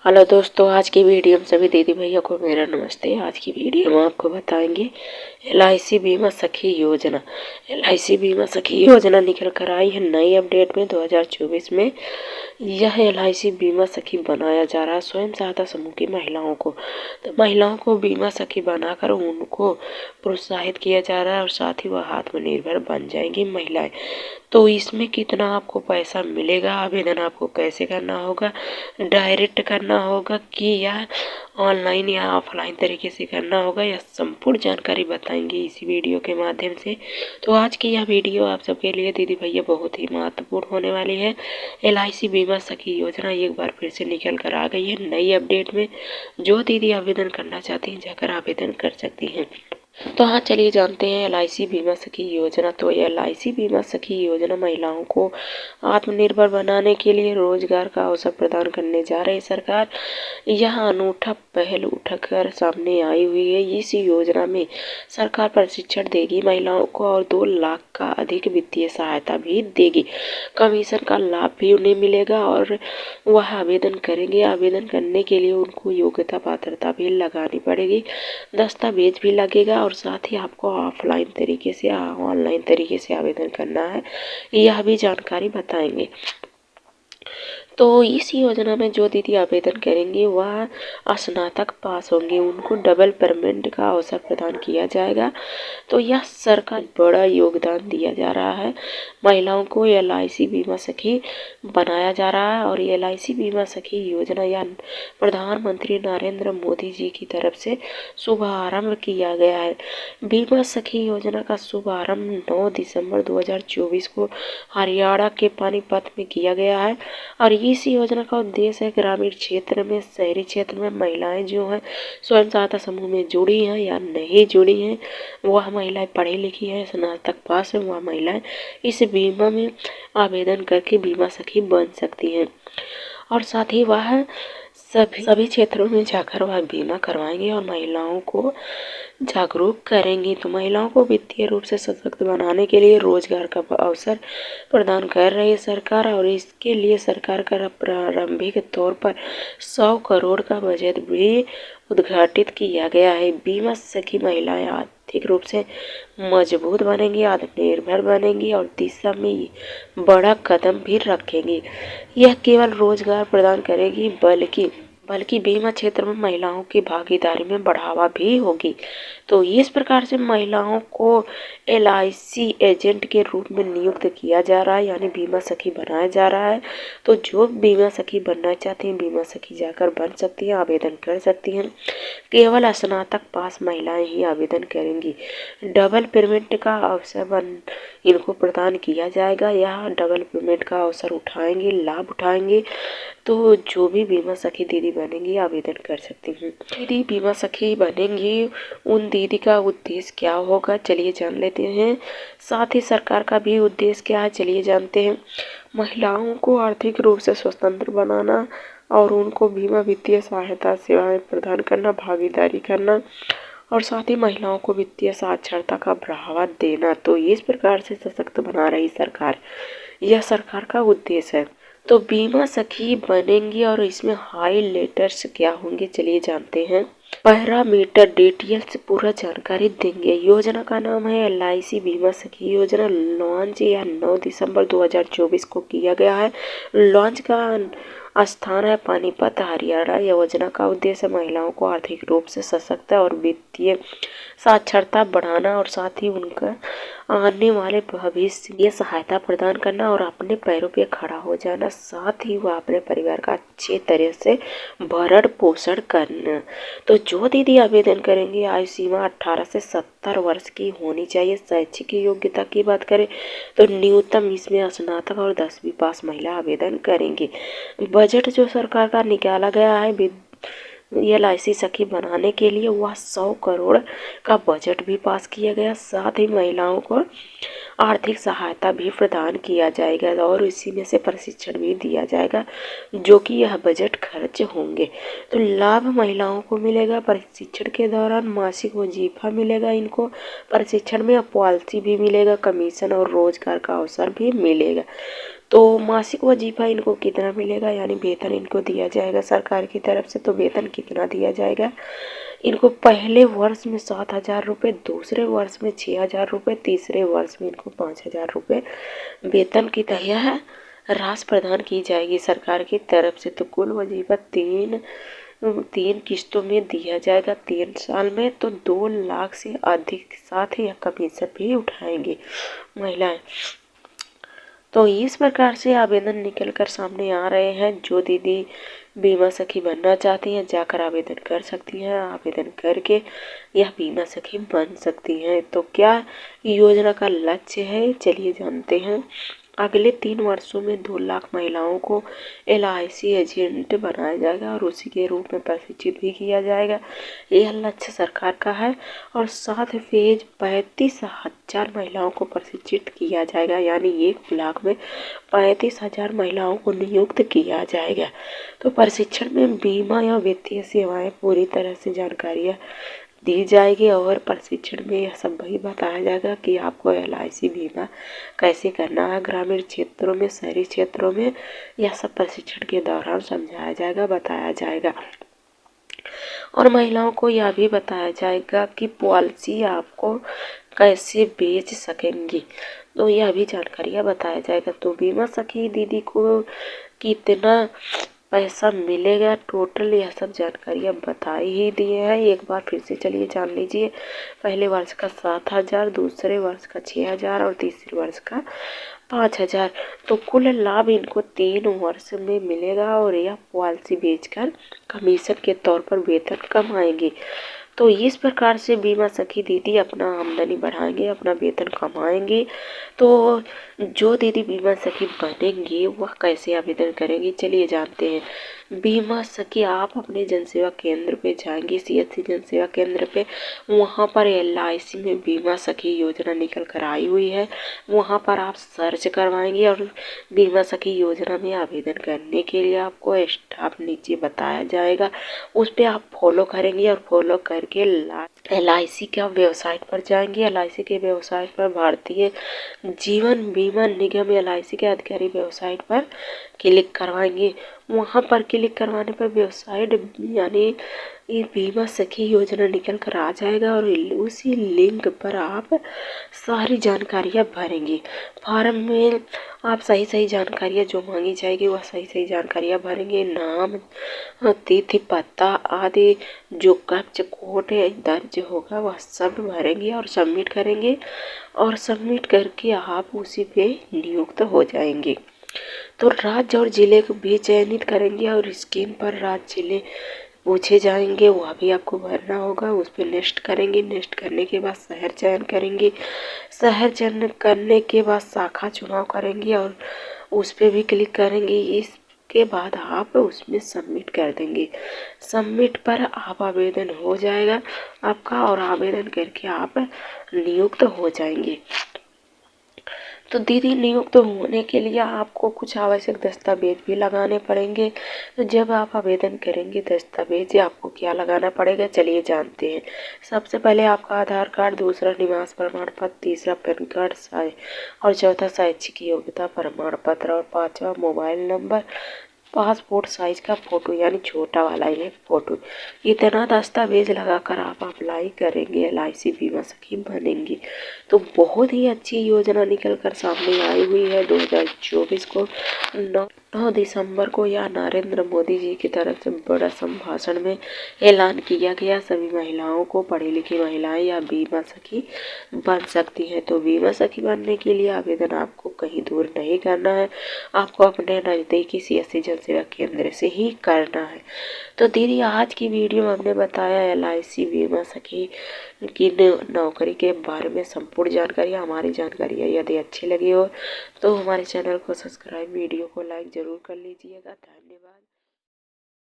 Hello दोस्तों, आज की वीडियो में सभी दीदी भैया को मेरा नमस्ते। आज की वीडियो में आपको बताएंगे LIC बीमा सखी योजना। LIC बीमा सखी योजना निकल कर आई है नई अपडेट में 2024 में। यह LIC बीमा सखी बनाया जा रहा है स्वयं सहायता समूह की महिलाओं को। तो महिलाओं को बीमा सखी बनाकर उनको प्रोत्साहित किया जा रहा है और साथ ही वह आत्मनिर्भर बन जाएंगी महिलाएं। तो इसमें कितना आपको पैसा मिलेगा, आवेदन आपको कैसे करना होगा, डायरेक्ट करना होगा कि या ऑनलाइन या ऑफलाइन तरीके से करना होगा, यह संपूर्ण जानकारी बताएंगे इसी वीडियो के माध्यम से। तो आज की यह वीडियो आप सबके लिए दीदी भैया बहुत ही महत्वपूर्ण होने वाली है। LIC बीमा सखी योजना एक बार फिर से निकल कर आ गई है नई अपडेट में। जो दीदी आवेदन करना चाहती हैं जाकर आवेदन कर सकती हैं। तो हाँ, चलिए जानते हैं LIC बीमा सखी योजना। तो LIC बीमा सखी योजना महिलाओं को आत्मनिर्भर बनाने के लिए रोजगार का अवसर प्रदान करने जा रही सरकार। यह अनूठा पहल उठाकर सामने आई हुई है। इस योजना में सरकार प्रशिक्षण देगी महिलाओं को और 2 लाख का अधिक वित्तीय सहायता भी देगी। कमीशन का लाभ भी उन्हें मिलेगा और वह आवेदन करेंगे। आवेदन करने के लिए उनको योग्यता पात्रता भी लगानी पड़ेगी, दस्तावेज भी लगेगा और साथ ही आपको ऑफलाइन तरीके से ऑनलाइन तरीके से आवेदन करना है, यह भी जानकारी बताएंगे। तो इस योजना में जो दीदी आवेदन करेंगी वह स्नातक पास होंगे, उनको डबल पेमेंट का अवसर प्रदान किया जाएगा। तो यह सरकार बड़ा योगदान दिया जा रहा है। महिलाओं को LIC बीमा सखी बनाया जा रहा है और LIC बीमा सखी योजना या प्रधानमंत्री नरेंद्र मोदी जी की तरफ से शुभारंभ किया गया है। बीमा सखी योजना का शुभारंभ 9 दिसंबर 2024 को हरियाणा के पानीपत में किया गया है और इस योजना का उद्देश्य है ग्रामीण क्षेत्र में, शहरी क्षेत्र में महिलाएं जो हैं स्वयं सहायता समूह में जुड़ी हैं या नहीं जुड़ी हैं, वह महिलाएं पढ़ी लिखी हैं, स्नातक पास है, वह महिलाएं इस बीमा में आवेदन करके बीमा सखी बन सकती हैं और साथ ही वह सभी क्षेत्रों में जाकर वह बीमा करवाएंगे और महिलाओं को जागरूक करेंगी। तो महिलाओं को वित्तीय रूप से सशक्त बनाने के लिए रोजगार का अवसर प्रदान कर रही है सरकार और इसके लिए सरकार का प्रारंभिक तौर पर 100 करोड़ का बजट भी उद्घाटित किया गया है। बीमा सखी महिलाएं आर्थिक रूप से मजबूत बनेंगी, आत्मनिर्भर बनेंगी और दिशा में बड़ा कदम भी रखेंगी। यह केवल रोजगार प्रदान करेगी बल्कि बीमा क्षेत्र में महिलाओं की भागीदारी में बढ़ावा भी होगी। तो इस प्रकार से महिलाओं को LIC एजेंट के रूप में नियुक्त किया जा रहा है, यानी बीमा सखी बनाया जा रहा है। तो जो बीमा सखी बनना चाहती हैं बीमा सखी जाकर बन सकती हैं, आवेदन कर सकती हैं। केवल स्नातक पास महिलाएं ही आवेदन करेंगी। डबल पेमेंट का अवसर इनको प्रदान किया जाएगा। यह डबल पेमेंट का अवसर उठाएंगे, लाभ उठाएंगे। तो जो भी बीमा सखी दीदी बनेंगी आवेदन कर सकती हैं। दीदी बीमा सखी बनेंगी, उन दीदी का उद्देश्य क्या होगा चलिए जान लेते हैं। साथ ही सरकार का भी उद्देश्य क्या है चलिए जानते हैं। महिलाओं को आर्थिक रूप से स्वतंत्र बनाना और उनको बीमा वित्तीय सहायता सेवाएं प्रदान करना, भागीदारी करना और साथ ही महिलाओं को वित्तीय साक्षरता का बढ़ावा देना। तो इस प्रकार से सशक्त बना रही सरकार, यह सरकार का उद्देश्य है। तो बीमा सखी बनेंगी और इसमें हाईलाइटर्स क्या होंगे चलिए जानते हैं। पैरामीटर डिटेल्स पूरा जानकारी देंगे। योजना का नाम है LIC बीमा सखी योजना। लॉन्च या 9 दिसंबर 2024 को किया गया है। लॉन्च का स्थान है पानीपत, हरियाणा। योजना का उद्देश्य महिलाओं को आर्थिक रूप से सशक्त और वित्तीय साक्षरता बढ़ाना और साथ ही उनका आने वाले भविष्य में सहायता प्रदान करना और अपने पैरों पे खड़ा हो जाना, साथ ही वह अपने परिवार का अच्छे तरह से भरण पोषण करना। तो जो दीदी आवेदन करेंगे आयु सीमा 18 से 70 वर्ष की होनी चाहिए। शैक्षिक योग्यता की बात करें तो न्यूनतम इसमें स्नातक और 10वीं पास महिला आवेदन करेंगे। बजट जो सरकार का निकाला गया है LIC सखी बनाने के लिए वह 100 करोड़ का बजट भी पास किया गया। साथ ही महिलाओं को आर्थिक सहायता भी प्रदान किया जाएगा और इसी में से प्रशिक्षण भी दिया जाएगा जो कि यह बजट खर्च होंगे। तो लाभ महिलाओं को मिलेगा प्रशिक्षण के दौरान, मासिक वजीफा मिलेगा इनको प्रशिक्षण में, पॉलिसी भी मिलेगा, कमीशन और रोजगार का अवसर भी मिलेगा। तो मासिक वजीफा इनको कितना मिलेगा, यानी वेतन इनको दिया जाएगा सरकार की तरफ से, तो वेतन कितना दिया जाएगा इनको? पहले वर्ष में 7,000 रुपये, दूसरे वर्ष में 6,000 रुपये, तीसरे वर्ष में इनको 5,000 रुपये वेतन की तरह राशि प्रदान की जाएगी सरकार की तरफ से। तो कुल वजीफा तीन किस्तों में दिया जाएगा 3 साल में। तो 2 लाख से अधिक साथ ही कमीशन भी उठाएंगे महिलाएं। तो इस प्रकार से आवेदन निकल कर सामने आ रहे हैं। जो दीदी बीमा सखी बनना चाहती हैं जाकर आवेदन कर सकती हैं। आवेदन करके यह बीमा सखी बन सकती हैं। तो क्या योजना का लक्ष्य है, चलिए जानते हैं। अगले 3 वर्षों में 2 लाख महिलाओं को LIC एजेंट बनाया जाएगा और उसी के रूप में प्रशिक्षित भी किया जाएगा। यह लक्ष्य सरकार का है। और 7 फेज 35,000 महिलाओं को प्रशिक्षित किया जाएगा, यानी 1 लाख में 35,000 महिलाओं को नियुक्त किया जाएगा। तो प्रशिक्षण में बीमा या वित्तीय सेवाएं पूरी तरह से जानकारियाँ दी जाएगी और प्रशिक्षण में यह सब भी बताया जाएगा कि आपको LIC बीमा कैसे करना है। ग्रामीण क्षेत्रों में, शहरी क्षेत्रों में यह सब प्रशिक्षण के दौरान समझाया जाएगा, बताया जाएगा। और महिलाओं को यह भी बताया जाएगा कि पॉलिसी आपको कैसे बेच सकेंगी, तो यह भी जानकारियाँ बताया जाएगा। तो बीमा सखी दीदी को कितना पैसा मिलेगा टोटल, यह सब जानकारियाँ बता ही दिए हैं। एक बार फिर से चलिए जान लीजिए। पहले वर्ष का 7,000, दूसरे वर्ष का 6,000 और तीसरे वर्ष का 5,000। तो कुल लाभ इनको 3 वर्ष में मिलेगा और यह पॉलिसी बेचकर कमीशन के तौर पर वेतन कमाएंगे। तो इस प्रकार से बीमा सखी दीदी अपना आमदनी बढ़ाएंगे, अपना वेतन कमाएंगे। तो जो दीदी बीमा सखी बनेंगी वह कैसे आवेदन करेंगी, चलिए जानते हैं। बीमा सखी आप अपने जनसेवा केंद्र पे जाएंगे, CSC जनसेवा केंद्र पे, वहाँ पर LIC में बीमा सखी योजना निकल कर आई हुई है। वहाँ पर आप सर्च करवाएंगे और बीमा सखी योजना में आवेदन करने के लिए आपको स्टाफ नीचे बताया जाएगा, उस पर आप फॉलो करेंगे और फॉलो करके LIC का वेबसाइट पर जाएंगे। LIC के वेबसाइट पर भारतीय जीवन बीमा निगम LIC के अधिकारी वेबसाइट पर क्लिक करवाएंगे। वहाँ पर क्लिक करवाने पर वेबसाइट यानी ये बीमा सखी योजना निकल कर आ जाएगा और उसी लिंक पर आप सारी जानकारियाँ भरेंगे। फॉर्म में आप सही जानकारियाँ जो मांगी जाएगी वह सही जानकारियाँ भरेंगे। नाम, तिथि, पता आदि जो कैप्चा कोड दर्ज होगा वह सब भरेंगे और सबमिट करेंगे। और सबमिट करके आप उसी पे नियुक्त हो जाएंगे। तो राज्य और जिले को भी चयनित करेंगे और स्क्रीन पर राज्य जिले पूछे जाएंगे, वह भी आपको भरना होगा। उस पर नेक्स्ट करेंगे। नेक्स्ट करने के बाद शहर चयन करेंगे। शहर चयन करने के बाद शाखा चुनाव करेंगे और उस पर भी क्लिक करेंगे। इसके बाद आप उसमें सबमिट कर देंगे। सबमिट पर आप आवेदन हो जाएगा आपका और आवेदन करके आप नियुक्त हो जाएंगे। तो दीदी नियुक्त होने के लिए आपको कुछ आवश्यक दस्तावेज भी लगाने पड़ेंगे। तो जब आप आवेदन करेंगे दस्तावेज आपको क्या लगाना पड़ेगा, चलिए जानते हैं। सबसे पहले आपका आधार कार्ड, दूसरा निवास प्रमाण पत्र, तीसरा पैन कार्ड और चौथा शैक्षिक योग्यता प्रमाण पत्र और 5वां मोबाइल नंबर, पासपोर्ट साइज का फ़ोटो यानी छोटा वाला एक फ़ोटो। इतना दस्तावेज लगाकर आप अप्लाई करेंगे, LIC बीमा सखी बनेंगे। तो बहुत ही अच्छी योजना निकल कर सामने आई हुई है। 2024 को 9 दिसंबर को यह नरेंद्र मोदी जी की तरफ से बड़ा संभाषण में ऐलान किया गया। सभी महिलाओं को, पढ़ी लिखी महिलाएं या बीमा सखी बन सकती हैं। तो बीमा सखी बनने के लिए आवेदन आपको कहीं दूर नहीं करना है, आपको अपने नज़दीकी CSC जनसेवा केंद्र से ही करना है। तो दीदी आज की वीडियो में हमने बताया LIC बीमा सखी की नौकरी के बारे में संपूर्ण जानकारी। हमारी जानकारी यदि अच्छी लगी हो तो हमारे चैनल को सब्सक्राइब, वीडियो को लाइक जरूर कर लीजिएगा। धन्यवाद।